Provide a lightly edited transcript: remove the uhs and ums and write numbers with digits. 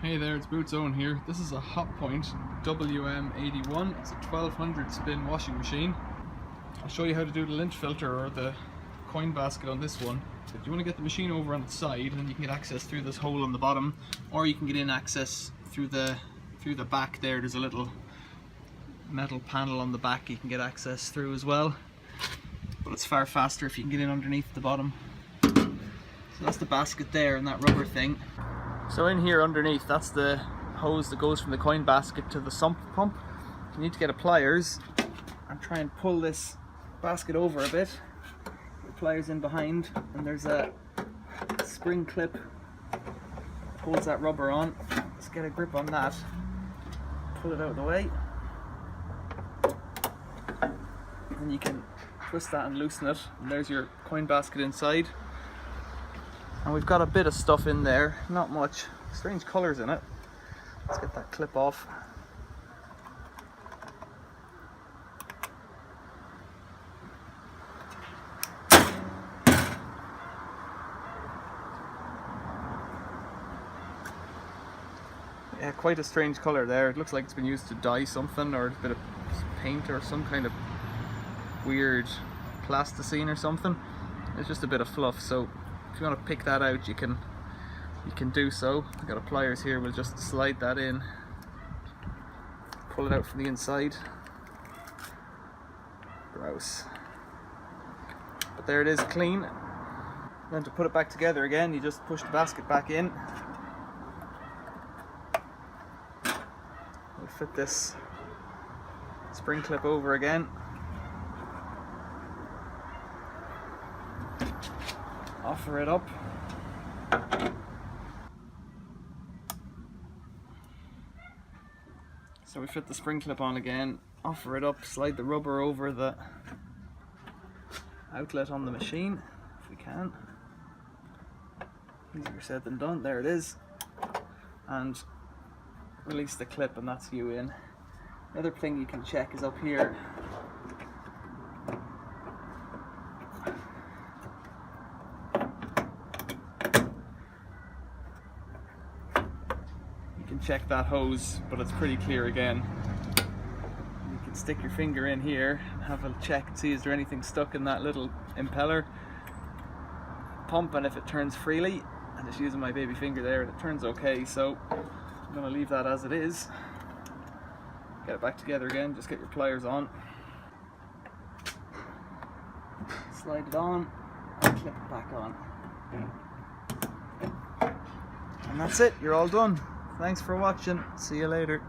Hey there, it's Boots Owen here. This is a Hotpoint WM81. It's a 1200 spin washing machine. I'll show you how to do the lint filter or the coin basket on this one. But you want to get the machine over on its side, and you can get access through this hole on the bottom, or you can get in access through the back there. There's a little metal panel on the back you can get access through as well. But it's far faster if you can get in underneath the bottom. So that's the basket there and that rubber thing. So in here underneath, that's the hose that goes from the coin basket to the sump pump. You need to get a pliers and try and pull this basket over a bit. The pliers in behind, and there's a spring clip that holds that rubber on. Let's get a grip on that. Pull it out of the way. And you can twist that and loosen it. And there's your coin basket inside. And we've got a bit of stuff in there, not much. Strange colours in it. Let's get that clip off. Yeah, quite a strange colour there. It looks like it's been used to dye something, or a bit of paint or some kind of weird plasticine or something. It's just a bit of fluff, so if you want to pick that out, you can do so. I've got a pliers here, we'll just slide that in, pull it out from the inside. Gross. But there it is, clean. Then to put it back together again, you just push the basket back in. We'll fit this spring clip over again. Offer it up. So we fit the spring clip on again, offer it up, slide the rubber over the outlet on the machine, if we can. Easier said than done, there it is. And release the clip, and that's you in. The other thing you can check is up here. Check that hose, but it's pretty clear again. You can stick your finger in here and have a check and see is there anything stuck in that little impeller. Pump, and if it turns freely, I'm just using my baby finger there, and it turns okay, so I'm going to leave that as it is. Get it back together again, just get your pliers on. Slide it on, and clip it back on. And that's it, you're all done. Thanks for watching. See you later.